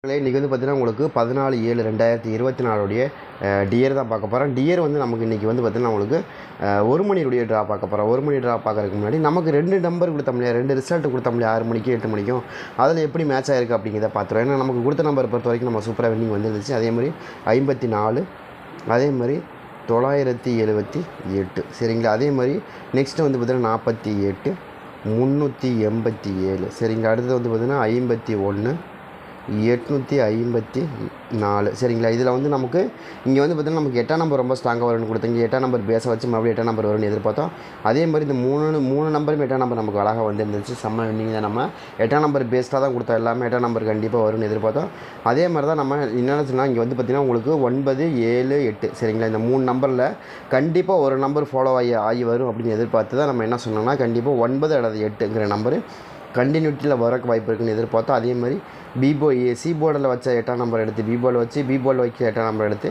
இன்றைக்கி வந்து பார்த்தீங்கன்னா உங்களுக்கு 14/7/2024 டியர் தான் பார்க்க போகிறோம். டியர் வந்து நமக்கு இன்றைக்கி வந்து பார்த்திங்கன்னா உங்களுக்கு ஒரு மணியுடைய ட்ரா பார்க்க போகிறோம். ஒரு மணி ட்ரா பார்க்கறதுக்கு முன்னாடி நமக்கு 2 நம்பர் கொடுத்தோம் இல்லையா, 2 ரிசல்ட் கொடுத்தோம் இல்லையா, 6 மணிக்கும் 8 மணிக்கும். அதில் எப்படி மேட்ச் ஆகிருக்கு அப்படிங்கிறத பார்த்துருவோம். ஏன்னா நமக்கு கொடுத்த நம்பர் பொறுத்த வரைக்கும் நம்ம சூப்பராக வின்னிங் வந்துருந்துச்சு. அதே மாதிரி 54, அதே மாதிரி 978 சரிங்களா. அதே மாதிரி நெக்ஸ்ட்டு வந்து பார்த்திங்கன்னா 48, 387 சரிங்களா. அடுத்தது வந்து பார்த்திங்கன்னா 51, 854 சரிங்களா. இதில் வந்து நமக்கு இங்கே வந்து பார்த்திங்கன்னா நமக்கு 8ஆம் நம்பர் ரொம்ப ஸ்ட்ராங்காக வரும்னு கொடுத்தீங்க. 8ஆம் நம்பர் பேஸை வச்சு மறுபடியும் 8ஆம் நம்பர் வரும்னு எதிர்பார்த்தோம். அதே மாதிரி இந்த மூணு நம்பரும் 8ஆம் நம்பர் நமக்கு அழகாக வந்துருந்துச்சு. செம்ம வின்னிங் தான். நம்ம 8ஆம் நம்பர் பேஸ்டாக தான் கொடுத்தோம். எல்லாமே 8ஆம் நம்பர் கண்டிப்பாக வரும்னு எதிர்பார்த்தோம். அதே மாதிரி தான் நம்ம என்னென்ன சொன்னால் இங்கே வந்து பார்த்திங்கன்னா உங்களுக்கு 9, 7, 8 சரிங்களா. இந்த 3 நம்பரில் கண்டிப்பாக ஒரு நம்பர் ஃபாலோ ஆகி வரும் அப்படின்னு எதிர்பார்த்து தான் நம்ம என்ன சொன்னோம்னா கண்டிப்பாக 9 அல்லது 8ங்கிற நம்பரு கண்டினியூட்டியில் வரக்கு வாய்ப்பு இருக்குன்னு எதிர்பார்த்தோம். அதே மாதிரி சி போர்டில் வச்ச 8ஆம் நம்பர் எடுத்து பி போர்டில் வச்சு, பி போர்டில் வைக்க 8ஆம் நம்பர் எடுத்து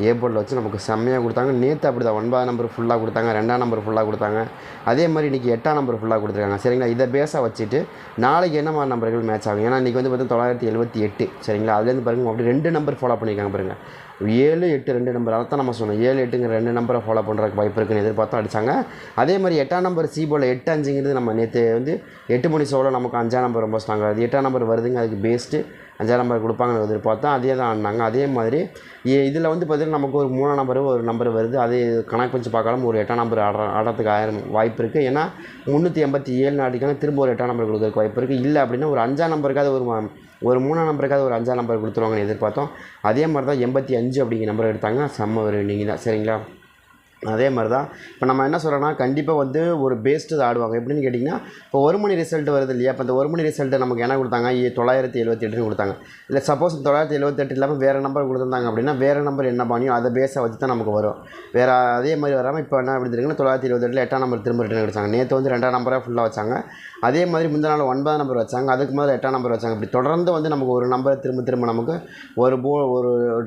ஏ போர்டில் வச்சு நமக்கு செம்மையாக கொடுத்தாங்க. நேற்று அப்படி தான் 9ஆம் நம்பர் ஃபுல்லாக கொடுத்தாங்க, 2ஆம் நம்பர் ஃபுல்லாக கொடுத்தாங்க. அதே மாதிரி இன்றைக்கி 8ஆம் நம்பர் ஃபுல்லாக கொடுத்துருக்காங்க சரிங்களா. இதை பேஸாக வச்சுட்டு நாளைக்கு என்ன மாதிரி நம்பர்கள் மேட்ச் ஆகும். ஏன்னா இன்றைக்கி வந்து பார்த்தீங்கன்னா 978 சரிங்களா. அதுலேருந்து பாருங்கள் அப்படி 2 நம்பர் ஃபாலோ பண்ணியிருக்காங்க பாருங்கள். 7, 8 2 நம்பர். அதை தான் நம்ம சொன்னோம். 7, 8ங்கிற 2 நம்பரை ஃபாலோ பண்ணுறதுக்கு வாய்ப்பு இருக்குன்னு எதிர்பார்த்தோம், அடித்தாங்க. அதே மாதிரி 8ஆம் நம்பர் சி போர்டில் 8, 5ங்கிறது நம்ம நேற்று வந்து 8 மணி ஷோவில் நமக்கு 5ஆம் நம்பர் ரொம்ப ஸ்ட்ராங் ஆகுது. 8ஆம் நம்பர் வருதுங்க, அதுக்கு பேஸ்ட்டு 5ஆம் நம்பர் கொடுப்பாங்கன்னு எதிர்பார்த்தோம். அதே தான் ஆடினாங்க. அதே மாதிரி இதில் வந்து பார்த்திங்கன்னா நமக்கு ஒரு 3ஆம் நம்பரும் ஒரு நம்பர் வருது. அது கணக்கு வச்சு பார்க்கலாம் ஒரு 8ஆம் நம்பர் ஆடுறதுக்கு வாய்ப்பு இருக்குது. ஏன்னா 387 ஆடிக்கான திரும்ப ஒரு 8ஆம் நம்பர் கொடுக்குறதுக்கு வாய்ப்பு இருக்குது. இல்லை அப்படின்னா ஒரு 5ஆம் நம்பருக்காவது ஒரு 3ஆம் நம்பருக்காவது ஒரு 5ஆம் நம்பர் கொடுத்துருவாங்கன்னு எதிர்பார்த்தோம். அதே மாதிரி தான் 85 அப்படிங்கிற நம்பர் எடுத்தாங்க. செம்ம ஒரு நீங்கள் தான் சரிங்களா. அதே மாதிரி தான் இப்போ நம்ம என்ன சொல்கிறோன்னா கண்டிப்பாக வந்து ஒரு பேஸ்டு ஆடுவாங்க. எப்படின்னு கேட்டிங்கன்னா இப்போ ஒரு மணி ரிசல்ட் வருது இல்லையா. இப்போ இந்த ஒரு மணி ரிசல்ட்டை நமக்கு என்ன கொடுத்தாங்க, 978 கொடுத்தாங்க. இல்லை சப்போஸ் 978 இல்லாமல் வேறு நம்பர் கொடுத்துருந்தாங்க அப்படின்னா வேறு நம்பர் என்ன பண்ணியும் அதை பேஸை வச்சு தான் நமக்கு வரும். வேறு அதே மாதிரி வராமல் இப்போ என்ன அப்படி இருக்குன்னா 978 8ஆம் நம்பர் திரும்ப ரிட்டர்ன் அடிச்சாங்க. நேற்று வந்து 2ஆம் நம்பராக ஃபுல்லாக வச்சாங்க. அதே மாதிரி முந்தின நாள் 9ஆம் நம்பர் வச்சாங்க. அதுக்கு முதல்ல 8ஆம் நம்பர் வச்சாங்க. இப்படி தொடர்ந்து வந்து நமக்கு ஒரு நம்பர் திரும்ப நமக்கு ஒரு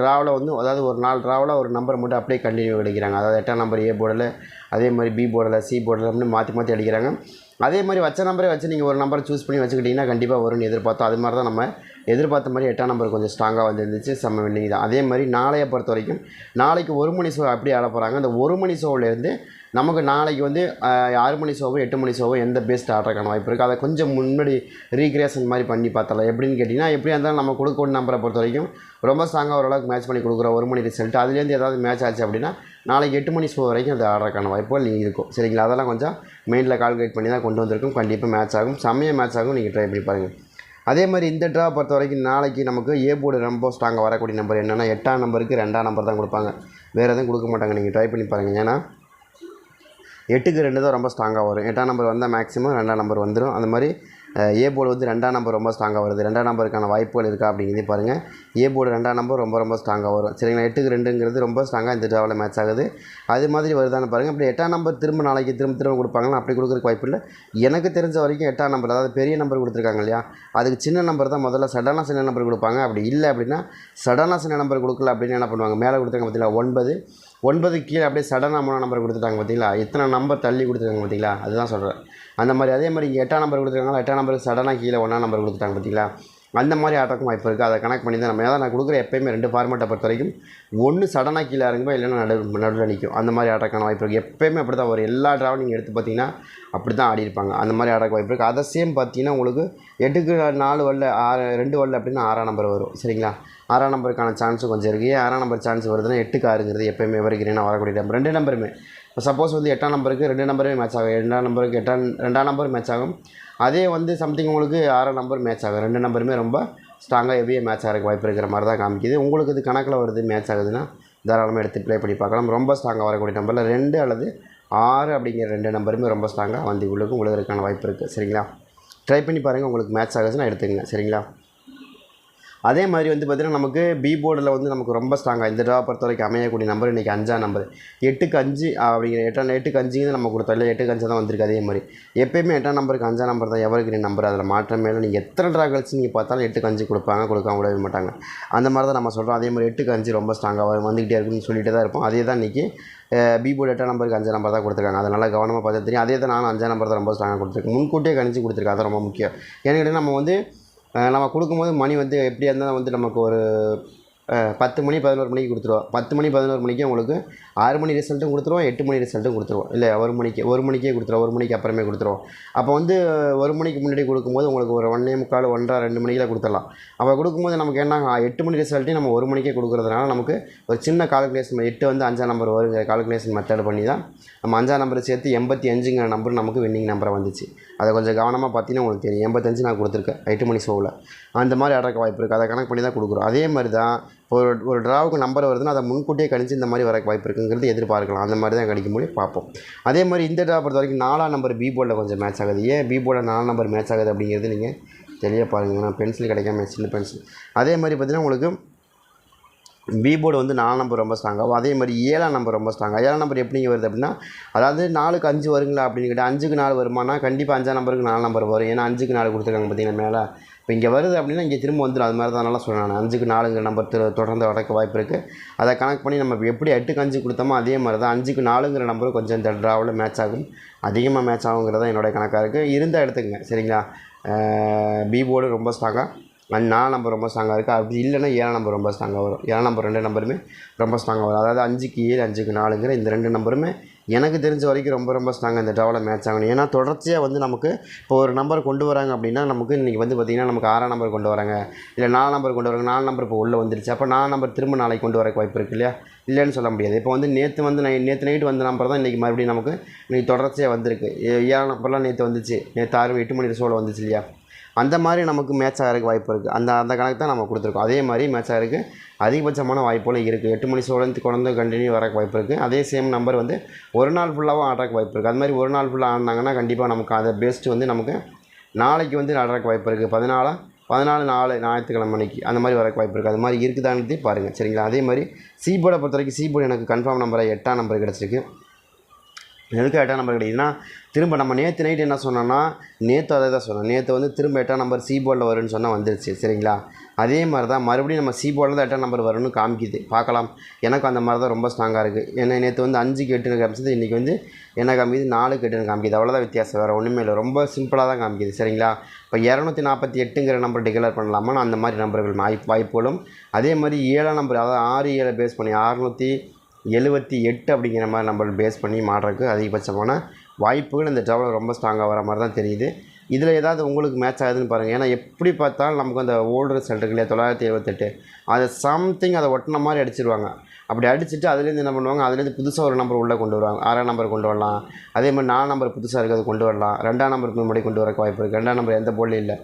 ட்ராவில் வந்து அதாவது ஒரு 4 ட்ராவில் ஒரு நம்பர் மட்டும் அப்படியே கண்டினியூ அடிக்கிறாங்க. அதாவது 8ஆம் நம்பர் ஏ போர்டில், அதே மாதிரி பி போர்டில், சி போர்டில் அப்படின்னு மாற்றி அடிக்கிறாங்க. அதே மாதிரி வச்ச நம்பரே வச்சு நீங்கள் ஒரு நம்பரை சூஸ் பண்ணி வச்சுக்கிட்டிங்கன்னா கண்டிப்பாக வரும்னு எதிர்பார்த்தோம். அது மாதிரி தான் நம்ம எதிர்பார்த்த மாதிரி 8ஆம் நம்பர் கொஞ்சம் ஸ்ட்ராங்காக வந்துருந்துச்சு. செம்ம வின்னிங் தான். அதே மாதிரி நாளையை பொறுத்த வரைக்கும் நாளைக்கு ஒரு மணி ஷோ அப்படி ஆட போகிறாங்க. அந்த ஒரு மணி ஷோவிலேருந்து நமக்கு நாளைக்கு வந்து 6 மணி ஷோவோ 8 மணி ஷோவோ எந்த பெஸ்ட் ஆடுறதுக்கான வாய்ப்பு இருக்குது. அதை கொஞ்சம் முன்னாடி ரீக்ரியேஷன் மாதிரி பண்ணி பார்த்தலாம். எப்படின்னு கேட்டிங்கன்னா எப்படியா இருந்தாலும் நம்ம கொடுக்கக்கூடிய நம்பரை பொறுத்த வரைக்கும் ரொம்ப ஸ்ட்ராங்காக ஓரளவுக்கு மேட்ச் பண்ணி கொடுக்குறோம் ஒரு மணி ரிசல்ட். அதுலேருந்து ஏதாவது மேட்ச் ஆச்சு அப்படின்னா நாளைக்கு 8 மணி ஷோ வரைக்கும் அது ஆடுறதுக்கான வாய்ப்புகள் இருக்கும் சரிங்களா. அதெல்லாம் கொஞ்சம் மெயினில் கால்குலேட் பண்ணி தான் கொண்டு வந்திருக்கும். கண்டிப்பாக மேட்ச் ஆகும், செம்மையாக மேட்ச் ஆகும். நீங்கள் ட்ரை பண்ணி பாருங்கள். அதே மாதிரி இந்த ட்ரா பொறுத்த வரைக்கும் நாளைக்கு நமக்கு ஏ போர்டு ரொம்ப ஸ்ட்ராங்காக வரக்கூடிய நம்பர் என்னென்னா 8ஆம் நம்பருக்கு 2ஆம் நம்பர் தான் கொடுப்பாங்க. வேறு எதுவும் கொடுக்க மாட்டாங்க. நீங்கள் ட்ரை பண்ணி பாருங்கள். ஏன்னா 8க்கு 2 தான் ரொம்ப ஸ்ட்ராங்காக வரும். 8ஆம் நம்பர் வந்தால் மேக்ஸிமம் 2ஆம் நம்பர் வந்துடும். அந்த மாதிரி ஏ போர்டு வந்து 2ஆம் நம்பர் ரொம்ப ஸ்ட்ராங்காக வருது. 2ஆம் நம்பருக்கான வாய்ப்புகள் இருக்கா அப்படிங்கிறதே பாருங்கள். ஏ போர்டு 2ஆம் நம்பர் ரொம்ப ஸ்ட்ராங்காக வரும் சரிங்களா. 8க்கு 2ங்கிறது ரொம்ப ஸ்ட்ராங்காக இந்த ட்ராவில் மேட்ச் ஆகுது. அது மாதிரி வருதான்னு பாருங்கள். அப்படி 8ஆம் நம்பர் திரும்ப நாளைக்கு திரும்ப கொடுப்பாங்கன்னா அப்படி கொடுக்குறதுக்கு வாய்ப்பு இல்லை. எனக்கு தெரிஞ்ச வரைக்கும் 8ஆம் நம்பர் அதாவது பெரிய நம்பர் கொடுத்துருக்காங்க இல்லையா, அதுக்கு சின்ன நம்பர் தான் முதல்ல சடனாக சின்ன நம்பர் கொடுப்பாங்க. அப்படி இல்லை அப்படின்னா சடனாக சின்ன நம்பர் கொடுக்கல அப்படின்னு என்ன பண்ணுவாங்க, மேலே கொடுத்தாங்க பார்த்தீங்களா 9 கீழே அப்படியே சடனாக 3ஆம் நம்பர் கொடுத்துட்டாங்க பார்த்தீங்களா. எத்தனை நம்பர் தள்ளி கொடுத்துருக்காங்க பார்த்தீங்களா, அதுதான் சொல்கிறேன். அந்த மாதிரி அதே மாதிரி இங்கே 8ஆம் நம்பர் கொடுத்துருக்காங்க, 8ஆம் நம்பருக்கு சடனாக கீழே 1ஆம் நம்பர் கொடுத்துட்டாங்க பார்த்தீங்களா. அந்த மாதிரி ஆட்டக்கும் வாய்ப்பு இருக்குது. அதை கனெக்ட் பண்ணி தான் நம்ம ஏதாவது நான் கொடுக்குற எப்போயுமே 2 ஃபார்மேட்டை பொறுத்த வரைக்கும் ஒன்று சடனாக கீழே இறங்கும்போது இல்லைன்னா நடுவில் நிற்கும். அந்த மாதிரி ஆட்டக்கான வாய்ப்பு இருக்குது. எப்போயுமே அப்படி தான் வரும். எல்லா ட்ராவும் நீங்கள் எடுத்து பார்த்தீங்கன்னா அப்படி தான் ஆடிருப்பாங்க. அந்த மாதிரி ஆட்டக்கு வாய்ப்பு இருக்குது. அதை சேம் பார்த்தீங்கன்னா உங்களுக்கு 8க்கு 4 வரல 2 வரல அப்படின்னா 6ஆம் நம்பர் வரும் சரிங்களா. 6ஆம் நம்பருக்கான சான்ஸும் கொஞ்சம் இருக்குது. ஏன் 6ஆம் நம்பர் சான்ஸ் வருதுன்னா 8க்கு 6ங்கிறது எப்போயுமே எவர்கிரீனாக வரக்கூடிய நம்பர். 2 நம்பருமே இப்போ சப்போஸ் வந்து 8ஆம் நம்பருக்கு 2 நம்பருமே மேட்ச் ஆகும். 2ஆம் நம்பருக்கு 2ஆம் நம்பர் மேட்ச் ஆகும். அதே வந்து சம்திங் உங்களுக்கு 6ஆம் நம்பர் மேட்ச் ஆகும். 2 நம்பருமே ரொம்ப ஸ்ட்ராங்காக ஹெவியாக மேட்ச் ஆகிறதுக்கு வாய்ப்பு இருக்கிற மாதிரி தான் காமிக்குது. உங்களுக்கு இது கணக்கில் வருது மேட்ச் ஆகுதுன்னா தாராளமாக எடுத்து ப்ளே பண்ணி பார்க்கலாம். ரொம்ப ஸ்ட்ராங்காக வரக்கூடிய நம்பரில் 2 அல்லது 6 அப்படிங்கிற 2 நம்பருமே ரொம்ப ஸ்ட்ராங்காக வந்து உங்களுக்கு இருக்கான வாய்ப்பு இருக்குது சரிங்களா. ட்ரை பண்ணி பாருங்கள். உங்களுக்கு மேட்ச் ஆகுதுன்னா எடுத்துக்கங்க சரிங்களா. அதே மாதிரி வந்து பார்த்திங்கன்னா நமக்கு பி போர்டில் வந்து நமக்கு ரொம்ப ஸ்ட்ராங்காக இந்த ட்ரா பொறுத்த வரைக்கும் அமையக்கூடிய நம்பர் இன்றைக்கி 5ஆம் நம்பர் 8க்கு 5 அப்படிங்கிற 8க்கு 5 நம்ம கொடுத்தோம் இல்லை 8க்கு 5 தான் வந்திருக்கு. அதே மாதிரி எப்போயுமே 8ஆம் நம்பருக்கு 5ஆம் நம்பர் தான் எவர்கிரீன் நம்பர். அதில் மாற்றம் மேலே நீங்கள் எத்தனை ட்ரா கழிச்சு நீங்கள் பார்த்தாலும் 8க்கு 5 கொடுக்காம விடவே மாட்டாங்க. அந்த மாதிரி தான் நம்ம சொல்கிறோம். அதே மாதிரி 8க்கு 5 ரொம்ப ஸ்ட்ராங்காக வந்துக்கிட்டே இருக்குன்னு சொல்லிட்டு தான் இருப்போம். அதே தான் இன்றைக்கி பி போர்டு 8ஆம் நம்பருக்கு 5ஆம் நம்பர் தான் கொடுத்துருக்காங்க. அதனால் கவனமாக பார்த்து தெரியும். அதே தான் நானும் 5ஆம் நம்பர் தான் ரொம்ப ஸ்ட்ராங்காக கொடுத்துருக்கேன். முன்கூட்டியே கணிச்சு கொடுத்துருக்கேன். அது ரொம்ப முக்கியம். ஏன்னு கேட்டிங்கன்னா நம்ம வந்து நம்ம கொடுக்கும்போது மணி வந்து எப்படியா இருந்தாலும் வந்து நமக்கு ஒரு 10 மணி 11 மணிக்கு கொடுத்துருவோம். 10 மணி 11 மணிக்கு உங்களுக்கு 6 மணி ரிசல்ட்டும் கொடுத்துருவோம், 8 மணி ரிசல்ட்டும் கொடுத்துருவோம். இல்லை 1 மணிக்கே கொடுத்துருவோம், 1 மணிக்கு அப்புறமே கொடுத்துருவோம். அப்போ வந்து 1 மணிக்கு முன்னாடி கொடுக்கும்போது உங்களுக்கு ஒரு 1:45 1:30 2 மணிக்கெலாம் கொடுத்துடலாம். அப்போ கொடுக்கும்போது நமக்கு என்ன 8 மணி ரிசல்ட்டையும் நம்ம 1 மணிக்கே கொடுக்குறதுனால நமக்கு ஒரு சின்ன கால்குலேஷன் 8 வந்து 5ஆம் நம்பர் வருங்கிற கால்குலேஷன் மெத்தட் பண்ணி தான் நம்ம 5ஆம் நம்பரை சேர்த்து 85ங்கிற நம்பர் நமக்கு வின்னிங் நம்பரை வந்துச்சு. அதை கொஞ்சம் கவனமாக பார்த்தீங்கன்னா உங்களுக்கு தெரியும். 85 நான் கொடுத்துருக்கேன் 8 மணி ஷோவில். அந்த மாதிரி ஆடுறக்கு வாய்ப்பு இருக்குது. அதை கணக்கு பண்ணி தான் கொடுக்குறோம். அதே மாதிரி தான் ஒரு ட்ராவுக்கு நம்பர் வருதுன்னா அதை முன்கூட்டியே கணிச்சு இந்த மாதிரி வரக்கு வாய்ப்பு இருக்குங்கிறது எதிர்பார்க்கலாம். அந்த மாதிரி தான் கணிக்க முடியும், பார்ப்போம். அதே மாதிரி இந்த ட்ரா பொறுத்த வரைக்கும் 4ஆம் நம்பர் பி போர்டில் கொஞ்சம் மேட்ச் ஆகுது. ஏன் பி போர்டில் 4ஆம் நம்பர் மேட்ச் ஆகுது அப்படிங்கிறது நீங்கள் தெளிவாக பாருங்கள். நான் பென்சில் கிடைக்காம சின்ன பென்சில். அதே மாதிரி பார்த்தீங்கன்னா உங்களுக்கு பி போர்டு வந்து 4 நம்பர் ரொம்ப ஸ்ட்ராங்காகும். அதே மாதிரி 7ஆம் நம்பர் ரொம்ப ஸ்ட்ராங்காக. 7ஆம் நம்பர் எப்படிங்க வருது அப்படின்னா, அதாவது 4க்கு 5 வருங்களா அப்படின்னு கேட்டால் 5க்கு 4 வருமானா கண்டிப்பாக 5ஆம் நம்பருக்கு 4 நம்பர் வரும். ஏன்னா 5க்கு 4 கொடுத்துருக்காங்க பார்த்தீங்கன்னா மேலே. இப்போ இங்கே வருது அப்படின்னா இங்கே திரும்ப வந்துடும். அது மாதிரி தான் நல்லா சொன்னேன். 5க்கு 4ங்கிற நம்பர் தொடர்ந்து வரக்க வாய்ப்பு இருக்குது. அதை கணக்கு பண்ணி நம்ம எப்படி 8க்கு 5 கொடுத்தோமோ அதே மாதிரி தான் 5க்கு 4ங்கிற நம்பரும் கொஞ்சம் இந்த ட்ராவில் மேட்ச் ஆகும், அதிகமாக மேட்ச் ஆகுங்கிறது தான் என்னோடய கணக்காக இருக்குது. இருந்தால் எடுத்துக்கங்க சரிங்களா. பி போர்டு ரொம்ப ஸ்ட்ராங்காக, 4 நம்பர் ரொம்ப ஸ்ட்ராங்காக இருக்குது. அப்படி இல்லைன்னா 7ஆம் நம்பர் ரொம்ப ஸ்ட்ராங்காக வரும். 7ஆம் நம்பர் 2 நம்பருமே ரொம்ப ஸ்ட்ராங்காக வரும். அதாவது 5க்கு 7 5க்கு 4ங்கிற இந்த 2 நம்பருமே எனக்கு தெரிஞ்ச வரைக்கும் ரொம்ப ஸ்ட்ராங்காக இந்த ட்ராவில் மேட்ச் ஆகணும். ஏன்னா தொடர்ச்சியாக வந்து நமக்கு இப்போ ஒரு நம்பர் கொண்டு வராங்க அப்படின்னா நமக்கு இன்றைக்கி வந்து பார்த்திங்கன்னா நமக்கு 6ஆம் நம்பர் கொண்டு வராங்க, இல்லை 4 நம்பர் கொண்டு வராங்க. 4 நம்பர் இப்போ உள்ளே வந்துருச்சு. அப்போ 4 நம்பர் திரும்ப நாளைக்கு கொண்டு வரக்கு வாய்ப்பு இருக்குது இல்லையா, இல்லைன்னு சொல்ல முடியாது. இப்போ வந்து நேற்று நைட்டு வந்த நம்பர் தான் இன்றைக்கி மறுபடியும் நமக்கு இன்றைக்கி தொடர்ச்சியாக வந்திருக்கு. 7ஆம் நம்பர்லாம் நேற்று வந்துச்சு, நேற்று 8 மணி ஷோவில் வந்துச்சு இல்லையா. அந்த மாதிரி நமக்கு மேட்ச் ஆகிறதுக்கு வாய்ப்பு இருக்குது. அந்த கணக்கு தான் நம்ம கொடுத்துருக்கோம். அதே மாதிரி மேட்ச் ஆகிறதுக்கு அதிகபட்சமான வாய்ப்புகளும் இருக்குது. 8 மணி ஷோலேருந்து கொண்டு கண்டினியூ வரக்கு வாய்ப்பு இருக்குது. அதே சேம் நம்பர் வந்து ஒரு நாள் ஃபுல்லாகவும் ஆடுறக்கு வாய்ப்பு இருக்குது. அது மாதிரி ஒரு நாள் ஃபுல்லாக ஆடினாங்கன்னா கண்டிப்பாக நமக்கு அதை பெஸ்ட்டு வந்து நமக்கு நாளைக்கு வந்து ஆடுறக்கு வாய்ப்பு இருக்குது. 14 4 ஞாயிற்றுக்கிழமை மணிக்கு அந்த மாதிரி வரக்கு வாய்ப்பு இருக்குது. அது மாதிரி இருக்குதான்னு பாருங்கள் சரிங்களா. அதே மாதிரி சி போர்டை பொறுத்த வரைக்கும் சி போர்டு எனக்கு கன்ஃபார்ம் நம்பராக 8ஆம் நம்பர் கிடச்சிருக்கு. எதுக்கு 8ஆம் நம்பர் கிடைக்குதுன்னா, திரும்ப நம்ம நேற்று நைட்டு என்ன சொன்னோன்னா, நேற்று அதை தான் சொன்னோம். நேற்று வந்து திரும்ப 8ஆம் நம்பர் சி போர்டில் வரும்னு சொன்னால் வந்துருச்சு சரிங்களா. அதே மாதிரி தான் மறுபடியும் நம்ம சி போர்டில் தான் 8ஆம் நம்பர் வரும்னு காமிக்குது. பார்க்கலாம். எனக்கு அந்த மாதிரி தான் ரொம்ப ஸ்ட்ராங்காக இருக்குது. ஏன்னா நேற்று வந்து 5க்கு 8ன்னு காமிச்சது, இன்றைக்கி வந்து என்ன காமிக்குது 4க்கு 8ன்னு காமிக்குது. அவ்வளோதான் வித்தியாசம், வேறு ஒன்றுமே இல்லை. ரொம்ப சிம்பிளாக தான் காமிக்குது சரிங்களா. இப்போ 248ங்கிற நம்பர் டிக்ளேர் பண்ணலாமா, அந்த மாதிரி நம்பர்கள் வாய்ப்புகளும். அதே மாதிரி 7ஆம் நம்பர், அதாவது 6 7 பேஸ் பண்ணி 678 அப்படிங்கிற மாதிரி நம்பர் பேஸ் பண்ணி மாடுறதுக்கு அதிகபட்சமான வாய்ப்புகள் இந்த ட்ராவில் ரொம்ப ஸ்ட்ராங்காக வர மாதிரி தான் தெரியுது. இதில் ஏதாவது உங்களுக்கு மேட்ச் ஆகுதுன்னு பாருங்கள். ஏன்னா எப்படி பார்த்தாலும் நமக்கு அந்த ஓல்டு ரிசல்ட் இருக்கு இல்லையா 978, அதை சம்திங் அதை ஒட்டின மாதிரி அடிச்சிருவாங்க. அப்படி அடிச்சுட்டு அதுலேருந்து என்ன பண்ணுவாங்க, அதுலேருந்து புதுசாக ஒரு நம்பர் உள்ளே கொண்டு வருவாங்க. 6ஆம் நம்பர் கொண்டு வரலாம். அதே மாதிரி 4 நம்பர் புதுசாக இருக்கிறது கொண்டு வரலாம். 2ஆம் நம்பருக்கு முன்னாடி கொண்டு வரக்கு வாய்ப்பு இருக்குது. 2ஆம் நம்பர் எந்த போர்டிலும் இல்லை,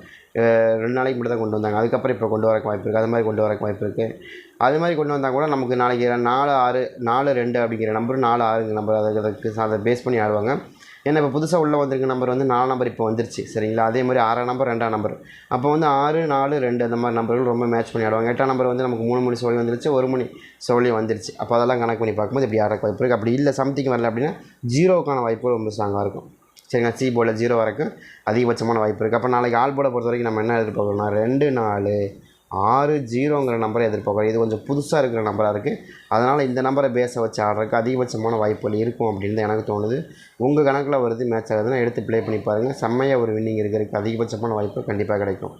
2 நாளைக்கு மட்டும் தான் கொண்டு வந்தாங்க. அதுக்கப்புறம் இப்போ கொண்டு வரக்கு வாய்ப்பு இருக்குது. அது மாதிரி கொண்டு வரக்கு வாய்ப்பு இருக்குது. அது மாதிரி கொண்டு வந்தால் கூட நமக்கு நாளைக்கு 4 6 4 2 அப்படிங்கிற நம்பர் 4 6ங்கிற நம்பர் அதை பேஸ் பண்ணி ஆடுவாங்க. ஏன்னா இப்போ புதுசாக உள்ளே வந்திருக்க நம்பர் வந்து 4 நம்பர் இப்போ வந்துருச்சு சரிங்களா. அதே மாதிரி 6ஆம் நம்பர் 2ஆம் நம்பர், அப்போ வந்து 6 4 2 அந்த மாதிரி நம்பர்கள் ரொம்ப மேட்ச் பண்ணி ஆடுவாங்க. 8ஆம் நம்பர் வந்து நமக்கு 3 மணி சோழி வந்துருச்சு, 1 மணி சோழி வந்துருச்சு. அப்போ அதெல்லாம் கணக்கு பண்ணி பார்க்கும்போது இப்படி ஆடுறக்கு வாய்ப்பு இருக்குது. அப்படி இல்லை சம்திங் வரல அப்படின்னா 0க்கான வாய்ப்பு ரொம்ப ஸ்ட்ராங்காக இருக்கும் சரிங்களா. சி போர்டில் 0 வரைக்கும் அதிகபட்சமான வாய்ப்பு இருக்குது. அப்போ நாளைக்கு ஆல் போர்டை பொறுத்த வரைக்கும் நம்ம என்ன எதிர்பார்க்கணும்னா 2 4 6 0ங்கிற நம்பரை எதிர்பார்க்குறோம். இது கொஞ்சம் புதுசாக இருக்கிற நம்பராக இருக்குது. அதனால் இந்த நம்பரை பேஸை வச்சு ஆடுறதுக்கு அதிகபட்சமான வாய்ப்புகள் இருக்கும் அப்படின்னு தான் எனக்கு தோணுது. உங்கள் கணக்கில் வருது மேட்ச் ஆகுதுன்னா எடுத்து ப்ளே பண்ணி பாருங்கள். செம்மையாக ஒரு வின்னிங் இருக்கிறதுக்கு அதிகபட்சமான வாய்ப்பு கண்டிப்பாக கிடைக்கும்.